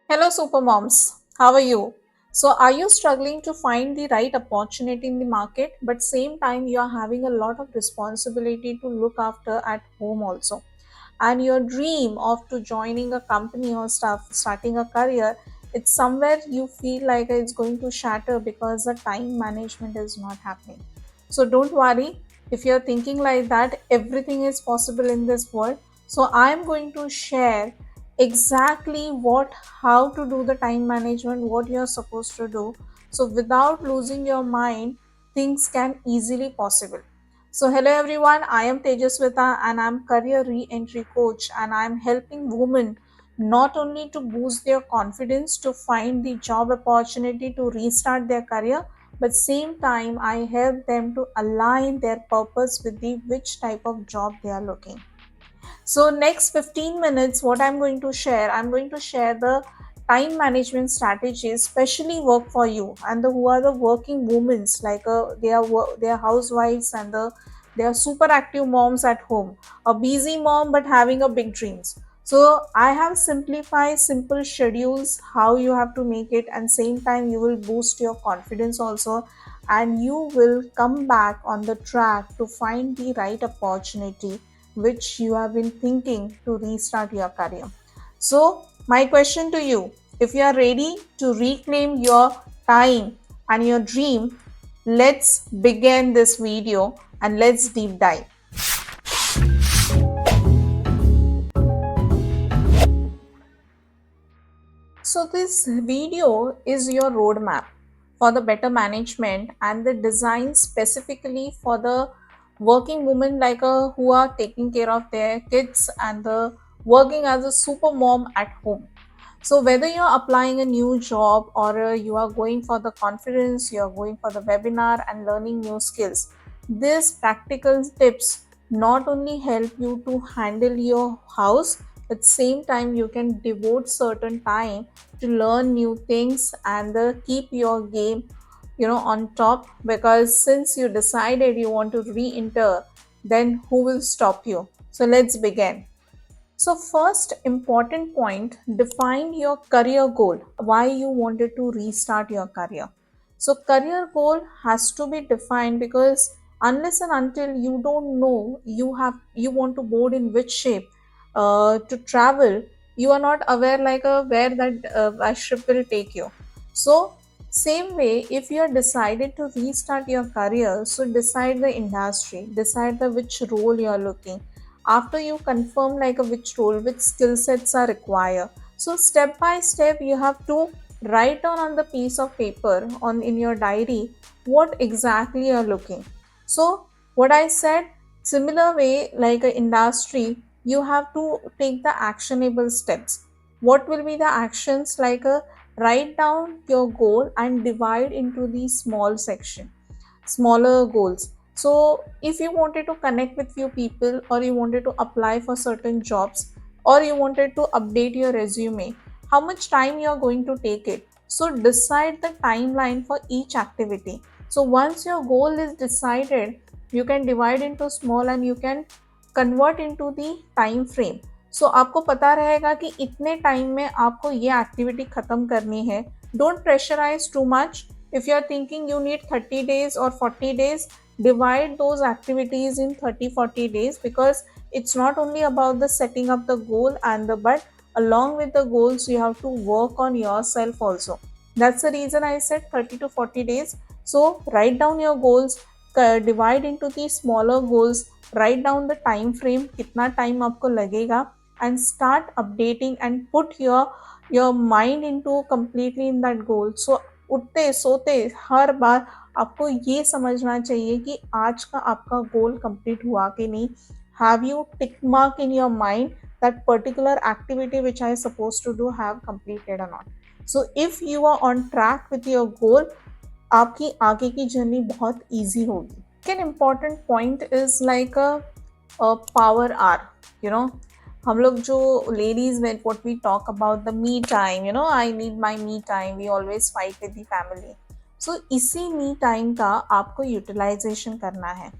Hello, super moms. How are you? So, are you struggling to find the right opportunity in the market, but same time you are having a lot of responsibility to look after at home also, and your dream of to joining a company or stuff, starting a career, it's somewhere you feel like it's going to shatter because the time management is not happening. So, don't worry. If you're thinking like that, everything is possible in this world. So, I'm going to share exactly what how to do the time management, what you're supposed to do, so without losing your mind things can easily possible. So hello everyone, I am Tejaswita and I'm career re-entry coach, and I'm helping women not only to boost their confidence to find the job opportunity to restart their career, but same time I help them to align their purpose with the which type of job they are looking. So next 15 minutes, what I'm going to share the time management strategies, especially work for you and who are the working women, like they are housewives and they are super active moms at home, a busy mom but having a big dreams. So I have simplified simple schedules how you have to make it, and same time you will boost your confidence also, and you will come back on the track to find the right opportunity which you have been thinking to restart your career. So, my question to you, if you are ready to reclaim your time and your dream, let's begin this video and let's deep dive. So, this video is your roadmap for the better management and the design specifically for the working women like who are taking care of their kids and the working as a super mom at home. So, whether you're applying a new job or you are going for the conference, you are going for the webinar and learning new skills, these practical tips not only help you to handle your house, at the same time you can devote certain time to learn new things and keep your game on top, because since you decided you want to re-enter, then who will stop you? So let's begin. So first important point, define your career goal, why you wanted to restart your career. So career goal has to be defined, because unless and until you don't know you want to board in which shape to travel, you are not aware like where that ship will take you. So same way, if you are decided to restart your career, so decide the industry, decide the which role you are looking. After you confirm like a which role, which skill sets are required, so step by step you have to write down on the piece of paper on in your diary what exactly you're looking. So what I said, similar way like a industry, you have to take the actionable steps. What will be the actions, like a write down your goal and divide into the small section, smaller goals. So if you wanted to connect with few people, or you wanted to apply for certain jobs, or you wanted to update your resume, how much time you are going to take it, so decide the timeline for each activity. So once your goal is decided, you can divide into small and you can convert into the time frame. सो आपको पता रहेगा कि इतने time में आपको ये activity खत्म करनी है. Don't pressurise too much. If you are thinking you need 30 days or 40 days, divide those activities in 30-40 days, because it's not only about the setting up the goal and the but along with the goals you have to work on yourself also. That's the reason I said 30 to 40 days. So write down your goals, divide into the smaller goals, write down the time frame kitna time aapko lagega, and start updating and put your mind into completely in that goal. So उठते सोते हर बार आपको ये समझना चाहिए कि आज का आपका गोल कंप्लीट हुआ कि नहीं. Have you tick mark in your mind that particular activity which I suppose to do have completed और not. So if you are on track with your goal, आपकी आगे की जर्नी बहुत ईजी होगी. An important point is like a power hour, you know. हम लोग जो ladies, when what we talk about the me time, I need my me time, we always fight with the family. So इसी me time का आपको utilization करना है.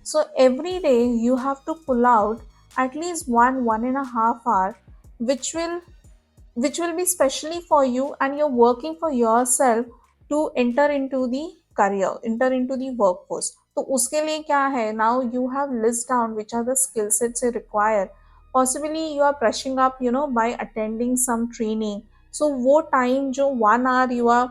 So every day you have to pull out at least 1.5 hour which will which will be specially for you, and you're working for yourself to enter into the career, enter into the workforce. तो उसके लिए क्या है, now you have list down which are the skill sets you require. Possibly you are brushing up, by attending some training. So वो time जो 1 hour you are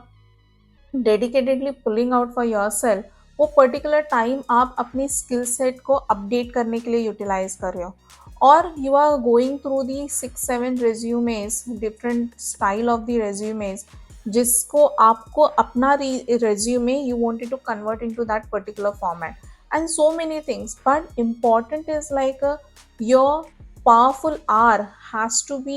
dedicatedly pulling out for yourself, वो particular time आप अपनी skill set को update करने के लिए utilise कर रहे हो, और you are going through the 6-7 resumes, different style of the resumes, जिसको आपको अपना resume you wanted to convert into that particular format, and so many things. But important is like your powerful hour has to be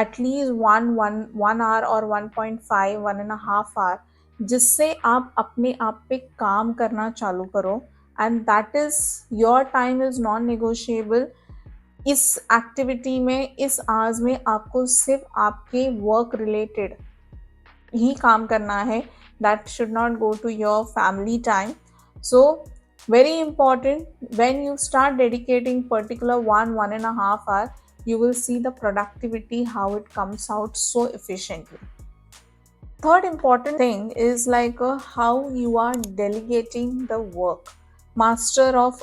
at least one hour or 1.5, 1.5 hour, जिससे आप अपने आप पे काम करना चालू करो, and that is your time is non negotiable. इस एक्टिविटी में, इस आवर्स में आपको सिर्फ आपके वर्क रिलेटेड ही काम करना है. That should not go to your family time. So very important, when you start dedicating particular 1.5 hour, you will see the productivity how it comes out so efficiently. Third important thing is like how you are delegating the work. Mastering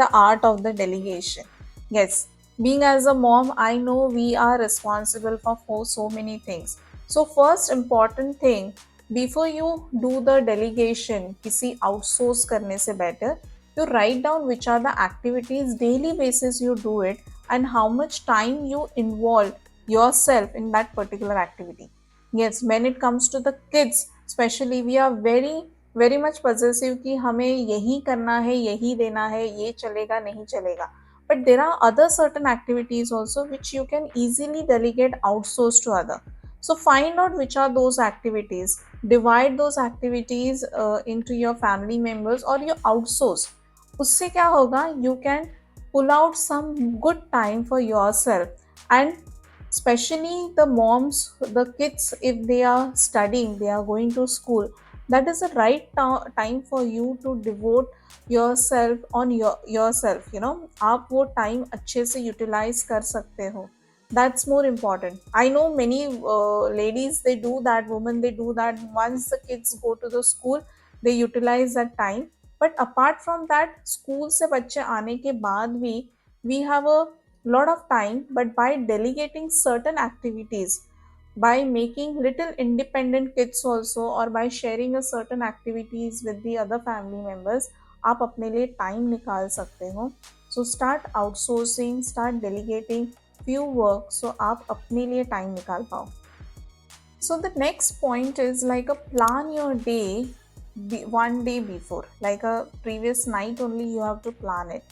the art of the delegation. Yes, being as a mom, I know we are responsible for so many things. So first important thing, before you do the delegation, किसी outsource करने से better, you write down which are the activities daily basis you do it, and how much time you involve yourself in that particular activity. Yes, when it comes to the kids especially, we are very very much possessive कि हमें यही करना है, यही देना है, ये चलेगा नहीं चलेगा. But there are other certain activities also which you can easily delegate, outsource to other. So find out which are those activities, divide those activities into your family members or you outsource. उससे क्या होगा, you can pull out some good time for yourself. And especially the moms, the kids, if they are studying, they are going to school, that is the right time for you to devote yourself on yourself. आप वो time अच्छे से utilize कर सकते हो. That's more important. I know many ladies, they do that, women, they do that. Once the kids go to the school, they utilize that time. But apart from that, school से बच्चे आने के बाद भी we have a lot of time. But by delegating certain activities, by making little independent kids also, or by sharing a certain activities with the other family members, आप अपने लिए time निकाल सकते हो. So start outsourcing, start delegating few work, so आप अपने लिए time निकाल पाओ. So the next point is like a plan your day one day before, like a previous night only you have to plan it.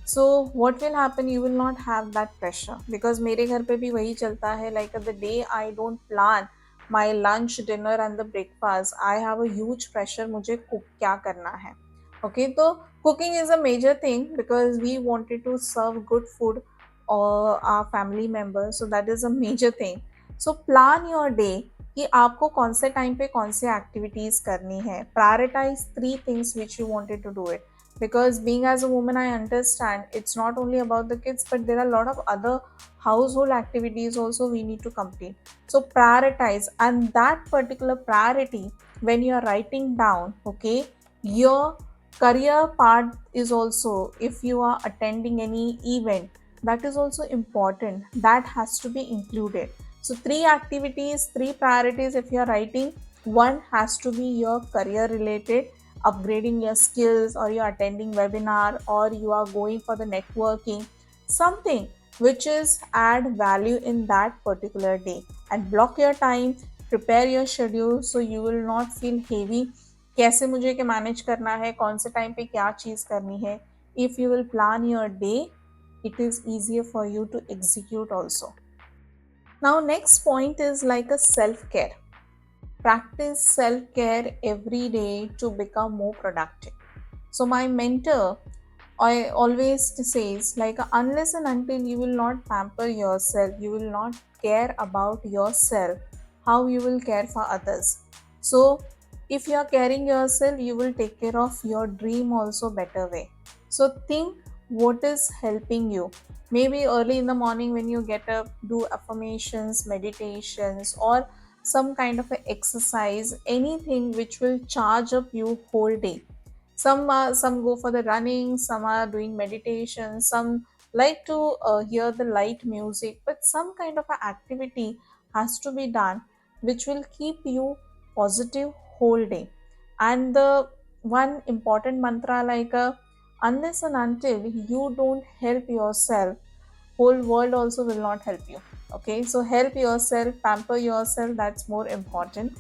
So what will happen, you will not have that pressure, because मेरे घर पे भी वही चलता है, like the day I don't plan my lunch, dinner and the breakfast, I have a huge pressure, मुझे cook क्या करना है. Okay, so cooking is a major thing because we wanted to serve good food or our family members, so that is a major thing. So plan your day कि आपको कौन से time पे कौन से एक्टिविटीज करनी है. Prioritise 3 things which you wanted to do it, because being as a woman, I understand it's not only about the kids, but there are a lot of other household activities also we need to complete. So prioritize, and that particular priority, when you are writing down, okay, your career part is also, if you are attending any event, that is also important, that has to be included. So 3 activities, 3 priorities if you are writing. One has to be your career related, upgrading your skills, or you're attending webinar, or you are going for the networking, something which is add value in that particular day. And block your time, prepare your schedule, so you will not feel heavy. कैसे मुझे के manage करना है, कौन से time पे क्या चीज़ करनी है. If you will plan your day, it is easier for you to execute also. Now next point is like a self-care. Practice self-care every day to become more productive. So my mentor, I always says like, unless and until you will not pamper yourself, you will not care about yourself, how you will care for others. So if you are caring yourself, you will take care of your dream also better way. So think what is helping you. Maybe early in the morning when you get up, do affirmations, meditations, or some kind of a exercise, anything which will charge up you whole day. Some go for the running, some are doing meditation, some like to hear the light music, but some kind of a activity has to be done which will keep you positive whole day. And the one important mantra, like unless and until you don't help yourself, whole world also will not help you. Okay, so help yourself, pamper yourself, that's more important.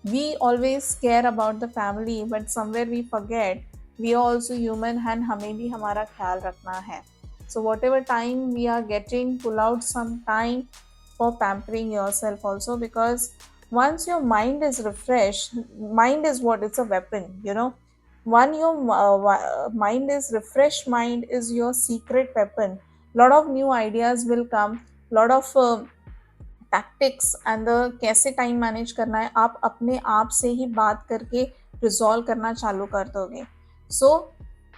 We always care about the family, but somewhere we forget we are also human and हमें भी हमारा ख्याल रखना है. So whatever time we are getting, pull out some time for pampering yourself also, because once your mind is refreshed, mind is what, it's a weapon, you know. One your mind is refreshed, mind is your secret weapon. Lot of new ideas will come, lot of tactics and the कैसे time manage करना है आप अपने आप से ही बात करके resolve करना चालू कर दोगे. So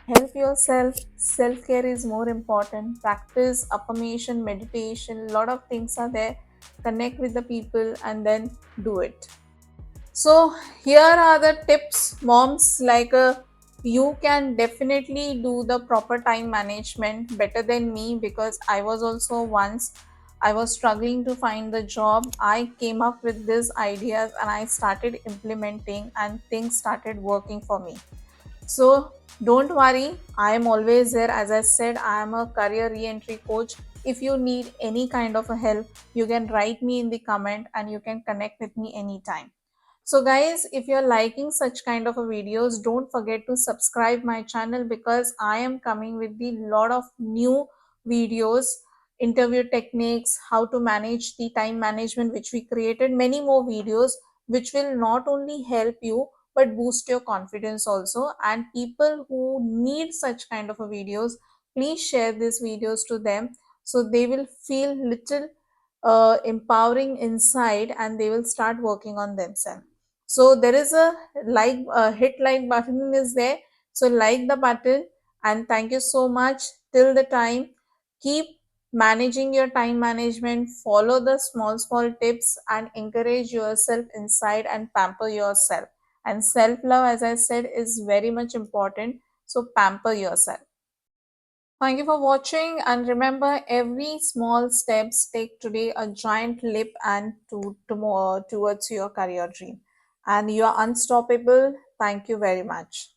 help your self, self care is more important. Practice affirmation, meditation, lot of things are there. Connect with the people and then do it. So here are the tips, moms. Like you can definitely do the proper time management better than me, because I was also once, I was struggling to find the job. I came up with these ideas and I started implementing, and things started working for me. So don't worry, I am always there. As I said, I am a career re-entry coach. If you need any kind of a help, you can write me in the comment and you can connect with me anytime. So guys, if you're liking such kind of a videos, don't forget to subscribe my channel, because I am coming with the lot of new videos, interview techniques, how to manage the time management, which we created many more videos which will not only help you but boost your confidence also. And people who need such kind of a videos, please share these videos to them, so they will feel little empowering inside and they will start working on themselves. So there is a like hit like button is there, so like the button. And thank you so much. Till the time, keep managing your time management, follow the small tips and encourage yourself inside and pamper yourself. And self love, as I said, is very much important, so pamper yourself. Thank you for watching, and remember, every small steps take today a giant leap and to tomorrow towards your career dream. And you are unstoppable. Thank you very much.